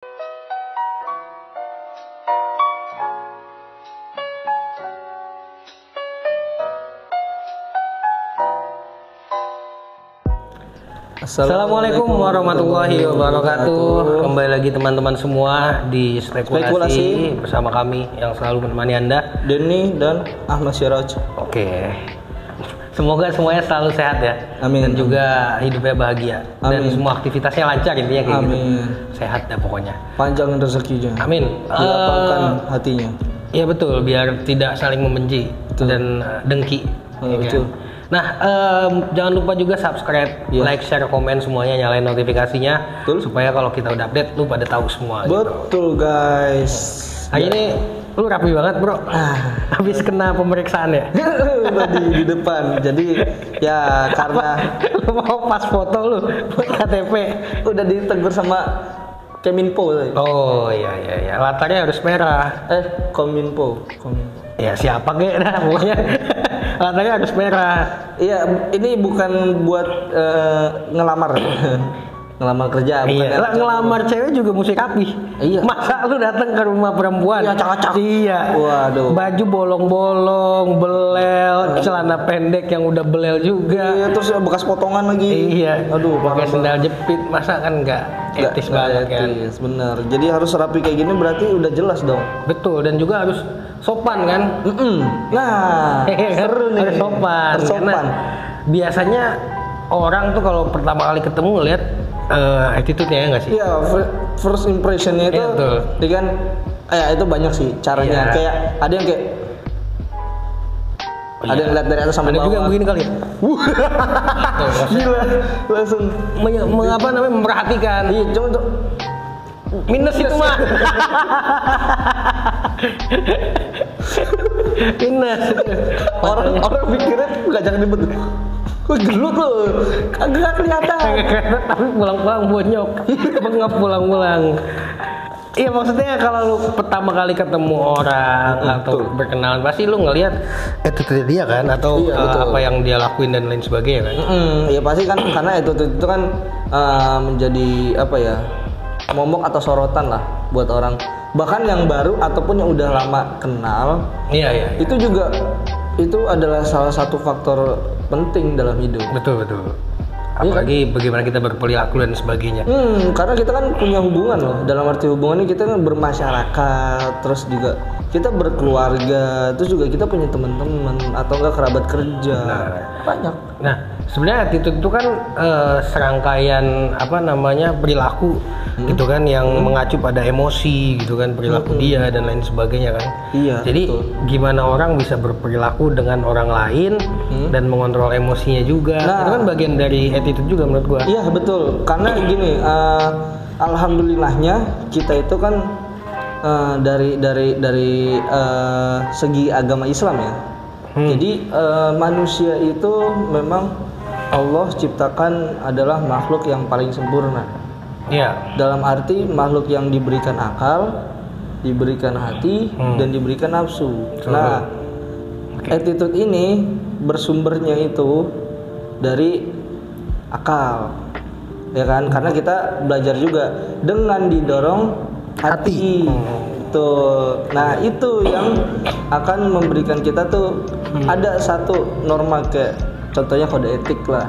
Assalamualaikum warahmatullahi wabarakatuh. Kembali lagi teman-teman semua di spekulasi bersama kami yang selalu menemani Anda, Denny dan Ahmad Syiraj. Oke. Semoga semuanya selalu sehat ya. Amin. Dan juga hidupnya bahagia. Amin. Dan semua aktivitasnya lancar intinya kayak Amin. gitu. Sehat ya pokoknya. Panjang rezekinya. Amin. Dilapangkan hatinya. Iya betul, biar tidak saling membenci dan dengki. Ya betul. Kan? Nah, jangan lupa juga subscribe, like, share, komen semuanya, nyalain notifikasinya, Betul. Supaya kalau kita udah update, lu pada tahu semua. Betul gitu. Guys. Hari ini lu rapi banget bro. Habis kena pemeriksaan ya? Tadi di depan. Jadi ya karena lu mau pas foto lu buat KTP udah ditegur sama Keminfo tadi. Oh iya, latarnya harus merah. Kominfo. Ya siapa kek dah pokoknya. Latarnya harus merah. Iya, ini bukan buat ngelamar. Ngelamar kerja, bukan. Iya, ngelamar cewek juga mesti rapi. Iya. Masa lu datang ke rumah perempuan? Iya, acak-acak. Iya. Waduh. Baju bolong-bolong, belel, celana pendek yang udah belel juga. Iya, terus bekas potongan lagi. Iya. Aduh, pakai sendal jepit, masa kan nggak etis banget kan? Etis, bener. Jadi harus rapi kayak gini berarti udah jelas dong. Betul, dan juga harus sopan kan? Nah, seru nih. Harus sopan. Harus sopan. Karena biasanya orang tuh kalau pertama kali ketemu lihat attitude-nya ya nggak sih? Iya, first impression-nya itu, Iya, betul. kan, itu banyak sih caranya. Iya. Kayak ada yang kayak, ada yang lihat dari atas sampai Ada bawah. juga yang begini kali. Gila, langsung. Mengapa namanya memperhatikan? Iya, coba tuh. Minus itu mah. Minus. Orang mikirnya nggak jangan ribet. Wah, gelut loh, kagak kelihatan. Tapi pulang-pulang bonyok. Bengap pulang-pulang. Iya maksudnya kalau lu pertama kali ketemu orang atau berkenalan pasti lu ngelihat itu dia kan atau apa yang dia lakuin dan lain sebagainya kan. Iya pasti kan karena itu kan menjadi apa ya, momok atau sorotan lah buat orang, bahkan yang baru ataupun yang udah lama kenal. Iya. Itu juga itu adalah salah satu faktor penting dalam hidup. Betul. Apalagi bagaimana kita berperilaku dan sebagainya. Karena kita kan punya hubungan loh. Dalam arti hubungan ini kita kan bermasyarakat, terus juga kita berkeluarga, terus juga kita punya teman-teman atau enggak kerabat kerja. Banyak. Nah, sebenarnya attitude itu kan serangkaian perilaku gitu kan yang mengacu pada emosi gitu kan, perilaku dia dan lain sebagainya kan. Iya. Jadi gimana orang bisa berperilaku dengan orang lain dan mengontrol emosinya juga. Nah, itu kan bagian dari attitude juga menurut gua. Iya betul. Karena gini, alhamdulillahnya kita itu kan dari segi agama Islam ya. Jadi manusia itu memang Allah ciptakan adalah makhluk yang paling sempurna. Iya. Dalam arti makhluk yang diberikan akal, diberikan hati, dan diberikan nafsu. Nah, attitude ini bersumbernya itu dari akal, ya kan? Karena kita belajar juga dengan didorong hati. Tuh, nah itu yang akan memberikan kita tuh ada satu norma kayak contohnya kode etik lah.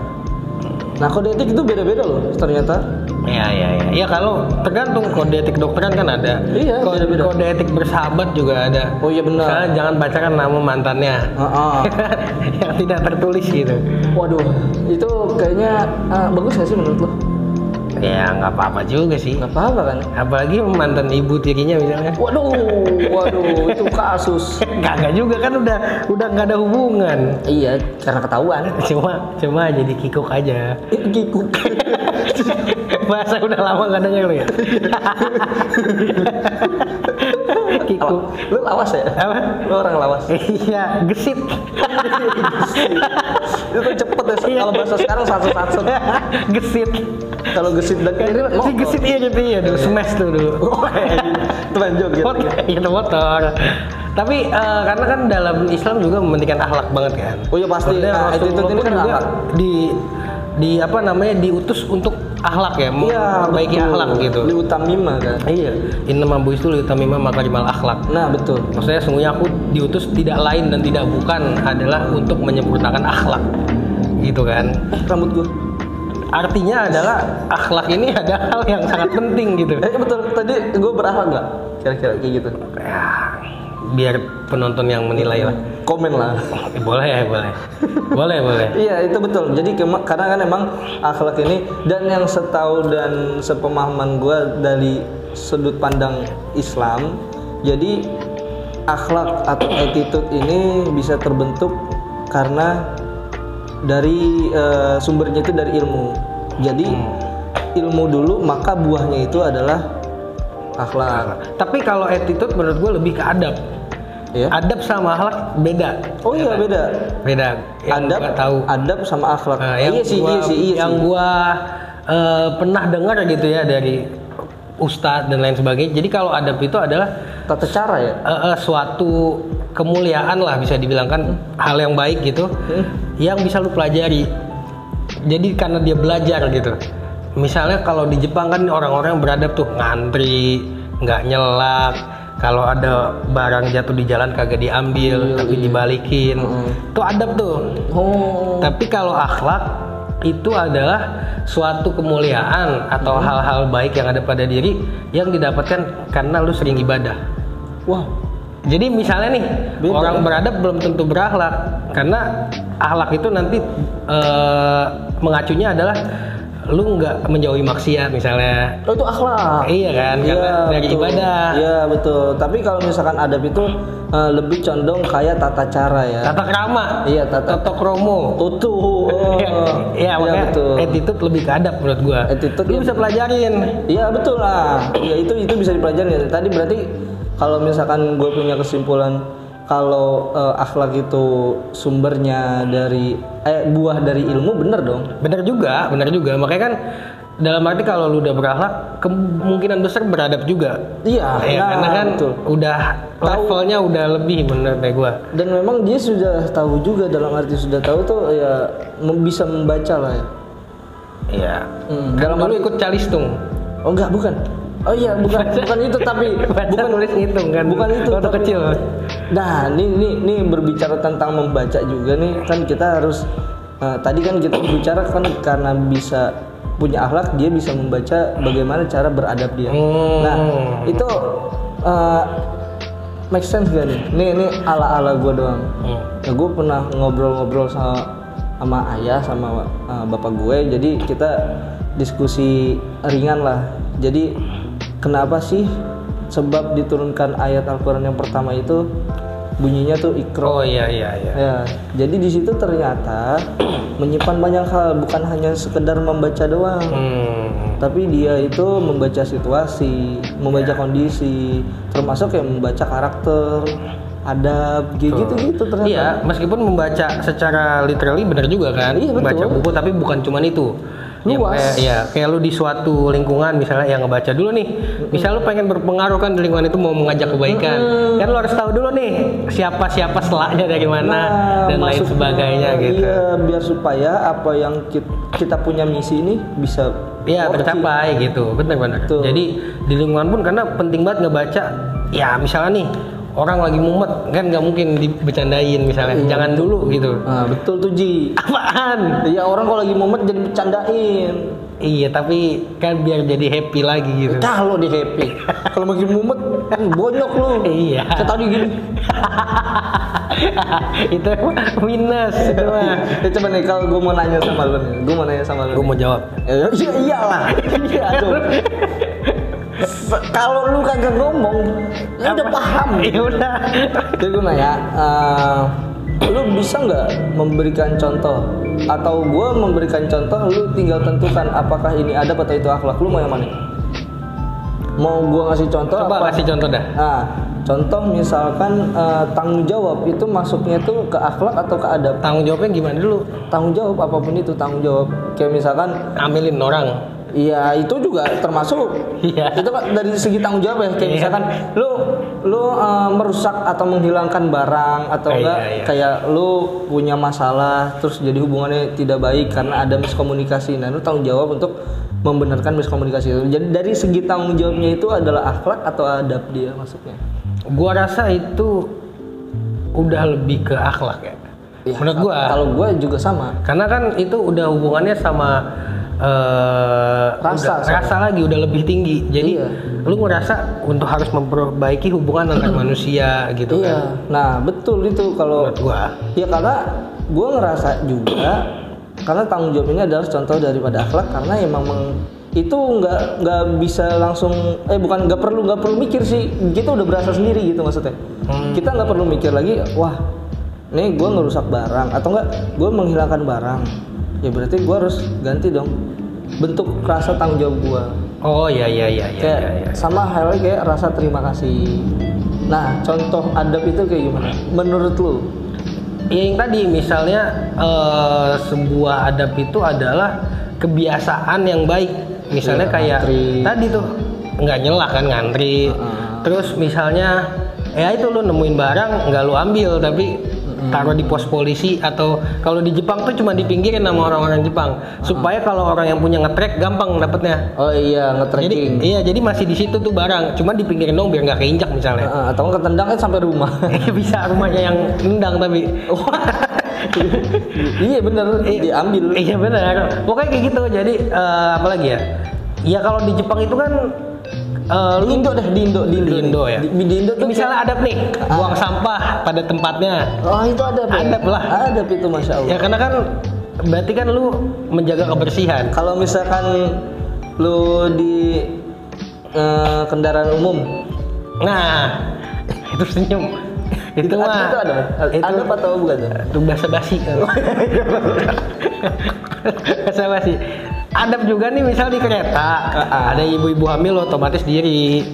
Nah kode etik itu beda-beda loh ternyata. Iya. Ya kalau tergantung kode etik dokteran kan ada. Iya. Kode etik bersahabat juga ada. Oh iya benar. Misalnya jangan bacakan nama mantannya. Yang tidak tertulis gitu. Waduh, itu kayaknya bagus gak sih menurut lo? Ya nggak apa-apa juga sih. Nggak apa-apa kan? Apalagi mantan ibu tirinya misalnya. Waduh, itu kasus. Kagak juga kan udah nggak ada hubungan. Iya, karena ketahuan. Cuma jadi kikuk aja. Kikuk. Bahasa udah lama nggak dengar lo ya. Kikuk. Lu lawas ya? Apa? Lu orang lawas. Iya, gesit. Itu cepet ya. Kalau bahasa sekarang satset. Gesit. Kalau gesit dan kiri si gesit iya gitu ya dulu, smash tuh dulu. Teman joget. Itu motor. Tapi karena kan dalam Islam juga mementingkan akhlak banget kan. Oh iya pasti. Nah, attitude ini kan juga diutus untuk akhlak ya, Iya, memperbaiki betul. akhlak gitu. Liutamima kan. Iya, innama buistu liutamima makarimal akhlak. Nah, betul. Maksudnya sesungguhnya aku diutus tidak lain dan tidak bukan adalah untuk menyempurnakan akhlak. Gitu kan. Rambut gua. Artinya adalah akhlak ini ada hal yang sangat penting gitu. Betul. Tadi gua berakhlak nggak? Kira-kira kayak gitu. Ya, biar penonton yang menilai lah. Komen lah. Boleh. boleh. Iya, itu betul. Jadi karena kan emang akhlak ini, dan yang setahu dan sepemahaman gua dari sudut pandang Islam, jadi akhlak atau attitude ini bisa terbentuk karena dari sumbernya itu dari ilmu. Jadi ilmu dulu, maka buahnya itu adalah akhlak. Tapi kalau attitude menurut gue lebih ke adab. Ya. Adab sama akhlak beda. Oh iya, beda. Beda. Yang gua tahu. Adab sama akhlak. Yang Iya sih. Yang gua pernah dengar gitu ya dari ustadz dan lain sebagainya. Jadi kalau adab itu adalah Tata cara ya. Suatu kemuliaan lah, bisa dibilang kan hal yang baik gitu, yang bisa lu pelajari. Jadi karena dia belajar gitu. Misalnya kalau di Jepang kan orang-orang yang beradab tuh ngantri, nggak nyelak. Kalau ada barang jatuh di jalan kagak diambil, tapi dibalikin. Itu adab tuh. Oh. Tapi kalau akhlak itu adalah suatu kemuliaan atau hal-hal baik yang ada pada diri yang didapatkan karena lu sering ibadah. Wah. Jadi misalnya nih, Beda. orang beradab belum tentu berakhlak, karena akhlak itu nanti mengacunya adalah lu nggak menjauhi maksiat misalnya. Oh, itu akhlak. Iya kan, karena dari betul. ibadah. Iya, betul. Tapi kalau misalkan adab itu lebih condong kayak tata cara ya. Tata krama, Iya, tata kromo. tutu. Iya, makanya betul. attitude lebih ke adab menurut gua. Attitude lu ya, bisa pelajarin. Iya, betul lah. Ya itu bisa dipelajari. Tadi berarti kalau misalkan gue punya kesimpulan kalau akhlak itu sumbernya dari buah dari ilmu, bener dong. Bener juga. Makanya kan dalam arti kalau lu udah berakhlak, kemungkinan besar beradab juga. Iya, Karena kan betul. udah levelnya udah lebih menurut gua. Dan memang dia sudah tahu juga, dalam arti sudah tahu tuh ya bisa membaca lah ya. Iya. Dalam Dulu ikut calistung. Oh enggak, bukan. Oh iya, bukan itu, tapi Bukan nulis ngitung kan. Bukan itu. Waktu kecil. Nah, ini berbicara tentang membaca juga nih, kan kita harus tadi kan kita bicara kan karena bisa punya akhlak, dia bisa membaca bagaimana cara beradab dia. Nah, itu make sense gak nih? Ini ala-ala gue doang. Nah, gue pernah ngobrol-ngobrol sama ayah sama bapak gue, jadi kita diskusi ringan lah. Jadi kenapa sih sebab diturunkan ayat Al-Quran yang pertama itu bunyinya tuh Iqra. Oh iya. Ya, jadi di situ ternyata menyimpan banyak hal, bukan hanya sekedar membaca doang. Tapi dia itu membaca situasi, membaca kondisi, termasuk yang membaca karakter, adab, gitu ternyata. Iya, meskipun membaca secara literally benar juga kan. Iya, betul. Baca buku, tapi bukan cuman itu. Luas. Kayak lu di suatu lingkungan misalnya yang ngebaca dulu nih. Misal lu pengen berpengaruh kan di lingkungan itu, mau mengajak kebaikan. Kan lu harus tahu dulu nih siapa selaknya dari mana dan lain sebagainya gitu. Iya, biar supaya apa yang kita punya misi ini bisa tercapai gitu. Benar. Jadi di lingkungan pun karena penting banget ngebaca. Ya misalnya nih orang lagi mumet kan nggak mungkin dibecandain misalnya. Jangan dulu gitu. Nah, betul tuh Ji. Apaan? Iya, orang kalau lagi mumet jadi bercandain. Iya, tapi kan biar jadi happy lagi gitu. Lo di happy. Kalau lagi mumet, bonyok lu. Iya. Kayak tadi gini. Itu minus itu mah. Ya coba nih, kalau gue mau nanya sama lu nih. Gue mau jawab. Iyalah. Iya dong. Kalau lu kagak ngomong, ya udah paham. Ya udah. Jadi gue nanya, lu bisa nggak memberikan contoh, atau gue memberikan contoh, lu tinggal tentukan apakah ini adab atau itu akhlak. Lu mau yang mana? Mau gue ngasih contoh? Coba kasih contoh dah. Nah, contoh misalkan tanggung jawab itu masuknya tuh ke akhlak atau ke adab? Tanggung jawabnya gimana dulu? Tanggung jawab apapun itu tanggung jawab. Kayak misalkan Ambilin orang. iya, itu juga termasuk. Iya. Itu kan dari segi tanggung jawab ya. Kayak misalkan lu merusak atau menghilangkan barang atau enggak, kayak lu punya masalah terus jadi hubungannya tidak baik karena ada miskomunikasi. Nah, lu tanggung jawab untuk membenarkan miskomunikasi itu. Jadi dari segi tanggung jawabnya itu adalah akhlak atau adab dia maksudnya? Gua rasa itu udah lebih ke akhlak ya. Ya, menurut gua. Kalau gua juga sama. Karena kan itu udah hubungannya sama rasa lagi udah lebih tinggi. Jadi lu ngerasa untuk harus memperbaiki hubungan antar manusia gitu kan. Nah, betul itu kalau menurut gua. Ya karena gua ngerasa juga karena tanggung jawab ini adalah contoh daripada akhlak karena emang itu nggak bisa langsung nggak perlu mikir sih, kita udah berasa sendiri gitu maksudnya. Kita nggak perlu mikir lagi, wah nih gue ngerusak barang atau enggak gue menghilangkan barang, ya berarti gue harus ganti dong, bentuk rasa tanggung jawab gue. Oh iya. Kayak sama halnya kayak rasa terima kasih. Nah contoh adab itu kayak gimana menurut lu? Yang tadi misalnya sebuah adab itu adalah kebiasaan yang baik. Misalnya kayak ngantri. Tadi tuh nggak nyela kan ngantri. Terus misalnya ya itu lu nemuin barang nggak lu ambil tapi taruh di pos polisi, atau kalau di Jepang tuh cuma dipinggirin sama orang-orang Jepang supaya kalau orang yang punya nge-track gampang dapetnya. Oh iya, nge-tracking. Jadi masih di situ tuh barang, cuma dipinggirin dong biar nggak keinjak misalnya. Atau ketendang kan sampai rumah. Bisa rumahnya yang nendang tapi. Iya bener, diambil. Iya bener, pokoknya kayak gitu. Jadi apalagi ya? Ya kalau di Jepang itu kan di Indo ya. Di Indo tuh misalnya adab nih, buang sampah pada tempatnya. Oh itu adab ya? Adab lah. Adab itu Masya Allah. Ya karena kan berarti kan lu menjaga kebersihan. Kalau misalkan lu di kendaraan umum, nah itu senyum. Itu mah itu adab atau bukan? Itu basa-basi kan. Basa-basi. Adab juga nih misal di kereta ada ibu-ibu hamil otomatis diri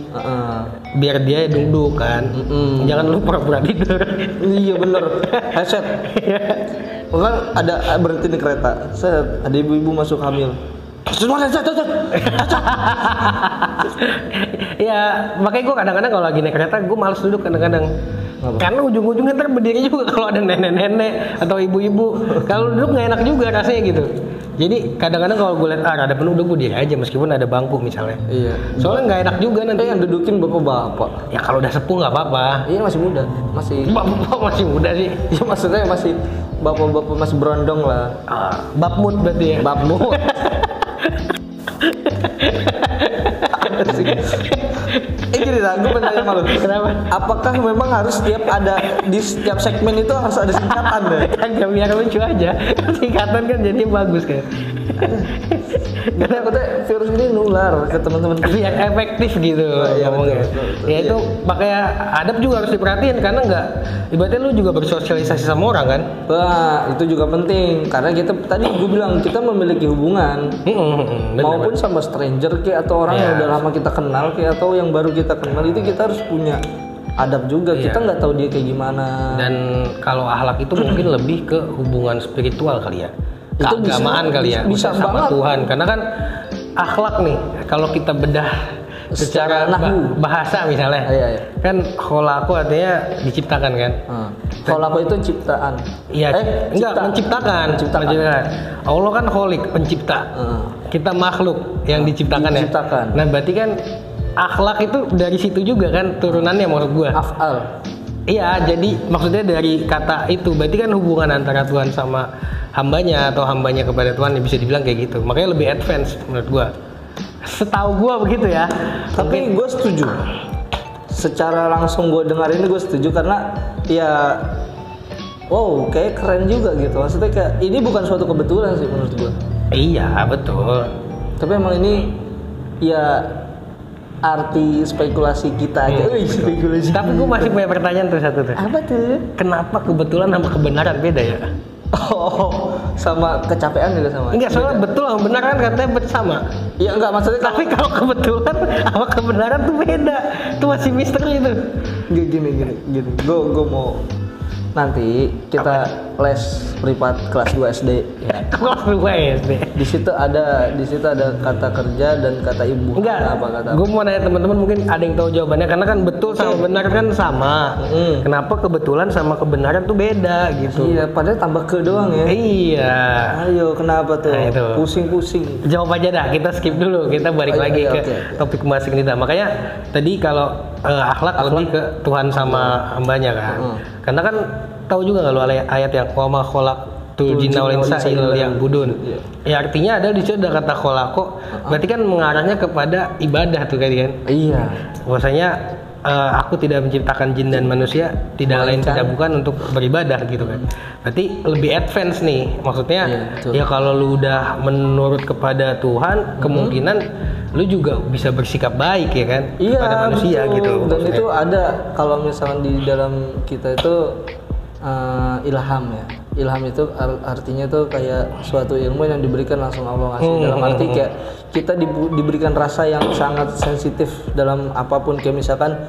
biar dia duduk kan. Jangan lu pura-pura tidur. Iya bener. Headset kan ada berhenti di kereta, ada ibu-ibu masuk hamil. Ya makanya gue kadang-kadang kalau lagi naik kereta gue males duduk kadang-kadang. Karena ujung-ujungnya ntar berdiri juga kalau ada nenek-nenek atau ibu-ibu. Kalau duduk nggak enak juga rasanya gitu. Jadi kadang-kadang kalau gue lihat ada penuh, gue diri aja meskipun ada bangku misalnya. Iya. Soalnya nggak enak juga nanti yang dudukin bapak-bapak. Ya kalau udah sepuh nggak apa-apa. Iya masih muda, Bapak masih muda sih. Ya maksudnya masih bapak-bapak masih berondong lah. Babmut berarti ya. Babmut. Gini lah, gue pengen malu. Kenapa? Apakah memang harus di setiap segmen itu harus ada singkatan deh? Kan biar lucu aja. Singkatan kan jadi bagus kan. Karena katanya virus ini nular ke teman-teman. Biar efektif gitu ngomongnya. Ya itu makanya adab juga harus diperhatiin karena nggak. Ibaratnya lu juga bersosialisasi sama orang kan. Wah itu juga penting karena kita tadi gue bilang kita memiliki hubungan maupun sama stranger kayak atau orang yang udah lama kita kenal kayak atau yang baru kita kenal itu kita harus punya adab juga. Kita nggak tahu dia kayak gimana. Dan kalau akhlak itu mungkin lebih ke hubungan spiritual kali ya. Keagamaan kali ya. Bisa sama banget. Tuhan. Karena kan akhlak nih kalau kita bedah secara bahasa misalnya. Iya. Kan kholaku artinya diciptakan kan. Kholaku itu ciptaan. Iya. Menciptakan. Allah kan kholik, pencipta. Kita makhluk yang diciptakan ya. Nah berarti kan akhlak itu dari situ juga kan turunannya maksud gua. Af'al. Iya, jadi maksudnya dari kata itu berarti kan hubungan antara Tuhan sama hambanya atau hambanya kepada Tuhan ya bisa dibilang kayak gitu. Makanya lebih advance menurut gua. Setahu gua begitu ya. Tapi gue setuju. Secara langsung gue dengar ini gue setuju karena ya wow kayak keren juga gitu. Maksudnya kayak ini bukan suatu kebetulan sih menurut gue. Iya betul. Tapi emang ini ya arti spekulasi kita aja. Spekulasi. Tapi gue masih punya pertanyaan tuh satu tuh. Apa tuh? Kenapa kebetulan sama kebenaran beda ya? Oh, sama kecapean juga sama. Enggak, soalnya betul sama benar kan katanya bersama. Iya enggak maksudnya. Tapi kalau kebetulan sama kebenaran tuh beda. Itu masih misteri itu. Gini. Gue mau nanti kita les privat kelas 2 SD ya. Kelas 2 SD. Di situ ada kata kerja dan kata ibu. Enggak. Apa kata? Gue mau nanya teman-teman mungkin ada yang tahu jawabannya karena kan betul sama benar kan sama. Kenapa kebetulan sama kebenaran tuh beda gitu? Iya, padahal tambah ke doang ya. Iya. Ayo, kenapa tuh? Nah, itu. Pusing-pusing. Jawab aja dah, kita skip dulu, kita balik lagi ke topik pembahasan kita. Makanya tadi kalau akhlak lebih ke Tuhan sama hambanya kan. Karena kan tahu juga nggak lo ayat yang wama khalaqtul jinna wal insa illa liya'budun. Ya artinya ada di situ ada kata kholako, berarti kan mengarahnya kepada ibadah tuh kan? Iya. Bahwasanya aku tidak menciptakan jin dan manusia tidak lain tidak bukan untuk beribadah gitu kan. Berarti lebih advance nih. Maksudnya ya kalau lu udah menurut kepada Tuhan, kemungkinan lu juga bisa bersikap baik ya kan kepada manusia gitu. Dan maksudnya. Itu ada kalau misalkan di dalam kita itu ilham ya. Ilham itu artinya tuh kayak suatu ilmu yang diberikan langsung Allah ngasih. Dalam arti kayak kita diberikan rasa yang sangat sensitif dalam apapun. Kayak misalkan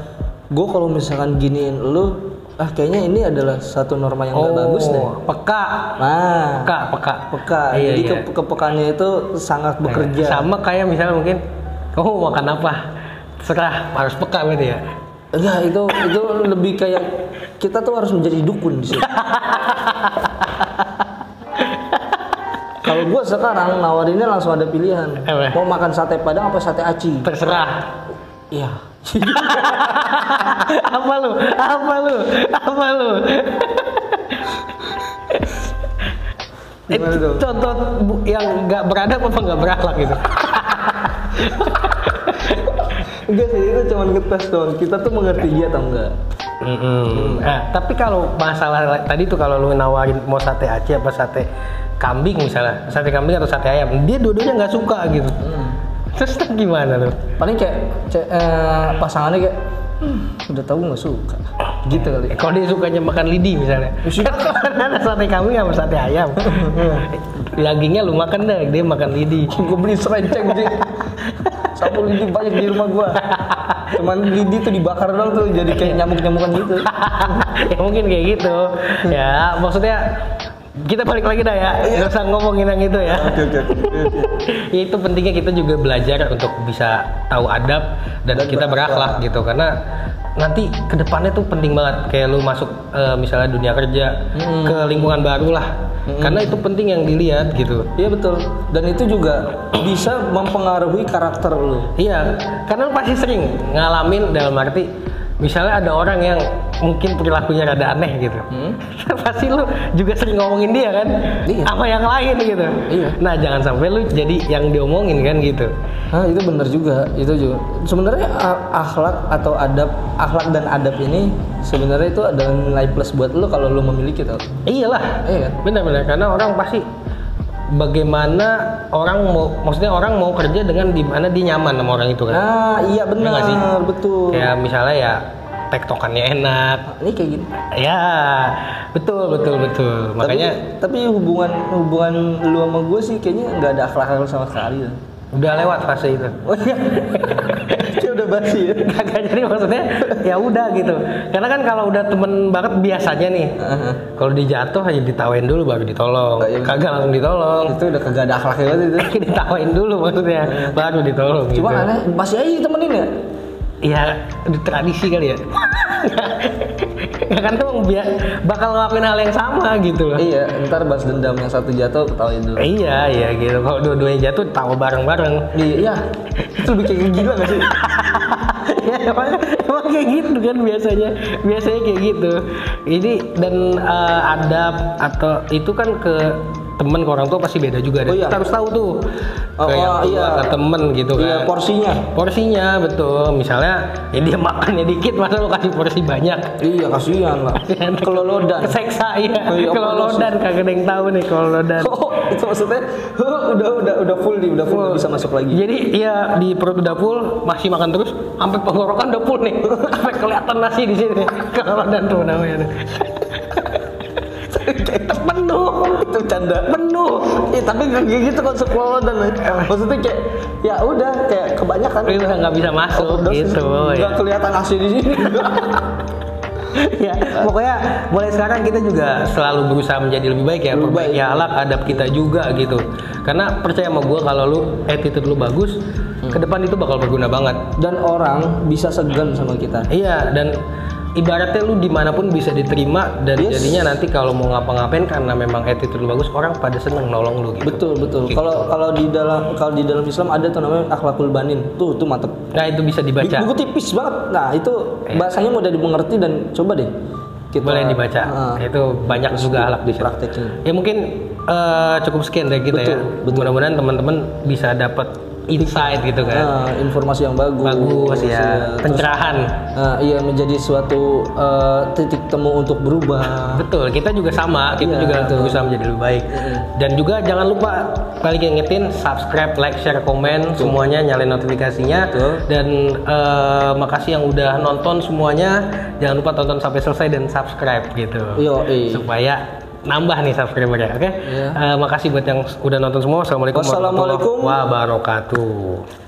gue kalau misalkan giniin lu, kayaknya ini adalah satu norma yang gak bagus deh. Peka. Nah, peka. Iya, jadi kepekaannya itu sangat bekerja. Sama kayak misalnya mungkin kamu mau makan apa, serah harus peka berarti ya. Enggak, itu lebih kayak kita tuh harus menjadi dukun di sini. Kalau gue sekarang nawarinnya langsung ada pilihan. Mau makan sate Padang apa sate aci? Terserah. Iya. Apa lu? Itu contoh yang nggak beradab apa nggak berakhlak gitu? Enggak sih, itu cuma ngetes doang. Kita tuh mengerti dia atau enggak. Tapi kalau masalah tadi tuh kalau lu nawarin mau sate aci apa sate kambing misalnya, sate kambing atau sate ayam, dia dua-duanya nggak suka gitu. Terus gimana lu? Paling kayak pasangannya kayak udah tahu nggak suka gitu kali. Kalau dia sukanya makan lidi misalnya, ada sate kambing sama sate ayam, dagingnya lu makan deh, dia makan lidi. Gue beli serenceng sih. Sapu lidi banyak di rumah gua. Cuman lidi tuh dibakar doang tuh jadi kayak nyamuk-nyamukan gitu. Ya mungkin kayak gitu. Ya maksudnya kita balik lagi dah ya. Nggak usah ngomongin yang itu ya. Oke. Ya, itu pentingnya kita juga belajar untuk bisa tahu adab dan kita berakhlak gitu karena nanti kedepannya tuh penting banget kayak lu masuk misalnya dunia kerja ke lingkungan baru lah. Karena itu penting yang dilihat gitu. Iya betul. Dan itu juga bisa mempengaruhi karakter lu. Iya, karena lu pasti sering ngalamin dalam arti misalnya ada orang yang mungkin perilakunya rada aneh gitu. Pasti lu juga sering ngomongin dia kan? Iya. Sama yang lain gitu. Iya. Nah, jangan sampai lu jadi yang diomongin kan gitu. Nah, itu benar juga. Itu juga. Sebenarnya akhlak atau akhlak dan adab ini sebenarnya itu adalah nilai plus buat lu kalau lu memiliki tau. Iyalah. Iya kan? Benar-benar karena orang pasti bagaimana maksudnya orang mau kerja dengan di mana dia nyaman sama orang itu kan. Nah, iya benar, betul. Kayak misalnya ya tektokannya enak. Ini kayak gini. Ya, betul. Makanya tapi hubungan lu sama gue sih kayaknya nggak ada akhlak sama sekali. Udah lewat fase itu. Oh iya. Kayak udah basi ya. Kagak, jadi maksudnya ya udah gitu. Karena kan kalau udah temen banget biasanya nih. Kalau dijatuh aja ditawain dulu baru ditolong. Kagak langsung ditolong. Itu udah kagak ada akhlaknya banget itu. Ditawain dulu maksudnya baru ditolong. Cuma gitu. aneh masih aja ditemenin ya. Iya, di tradisi kali ya. Ya kan emang bakal ngelakuin hal yang sama gitu loh. Iya, ntar balas dendam yang satu jatuh ketawain dulu. Iya gitu. Kalau dua-duanya jatuh tawa bareng-bareng. Iya. Itu lebih kayak gila gak sih? Ya emang kayak gitu kan biasanya kayak gitu. Ini dan adab atau itu kan ke temen ke orang tua pasti beda juga deh. Kita harus tahu tuh ke temen gitu kan. Iya, porsinya betul. Misalnya ya dia makannya dikit masa lo kasih porsi banyak. Iya, kasihan lah. Kelolodan. Keseksa ya. Kelolodan kagak ada yang tahu nih kelolodan. Oh, itu maksudnya udah full nih, udah bisa masuk lagi. Jadi ya di perut udah full, masih makan terus sampai penggorokan udah full nih. Sampai kelihatan nasi di sini. Kelolodan tuh namanya. Penuh itu canda penuh tapi nggak gitu konsep kelolodan maksudnya kayak ya udah kayak kebanyakan udah nggak bisa masuk gitu nggak kelihatan nasi di sini Ya, pokoknya mulai sekarang kita juga selalu berusaha menjadi lebih baik ya, perbaiki akhlak adab kita juga gitu. Karena percaya sama gue kalau lu attitude lu bagus, ke depan itu bakal berguna banget. Dan orang bisa segan sama kita. Iya, dan ibaratnya lu dimanapun bisa diterima dan jadinya nanti kalau mau ngapa-ngapain karena memang attitude lu bagus, orang pada seneng nolong lu gitu. Betul. Kalau di dalam Islam ada tuh namanya akhlakul banin. Tuh mantep. Nah, itu bisa dibaca. Buku tipis banget. Nah, itu bahasanya mudah dimengerti dan coba deh kita boleh dibaca. Itu banyak juga akhlak di situ. Praktekin. Ya mungkin cukup sekian dari kita ya. Mudah-mudahan teman-teman bisa dapat insight gitu kan. Informasi yang bagus ya. Pencerahan. Iya, menjadi suatu titik temu untuk berubah. Betul, kita juga sama, kita juga berusaha menjadi lebih baik. Dan juga jangan lupa balik ingetin subscribe, like, share, komen semuanya, nyalain notifikasinya. Dan makasih yang udah nonton semuanya. Jangan lupa tonton sampai selesai dan subscribe gitu. Supaya nambah nih subscribernya, oke? Makasih buat yang udah nonton semua. Assalamualaikum warahmatullahi wabarakatuh.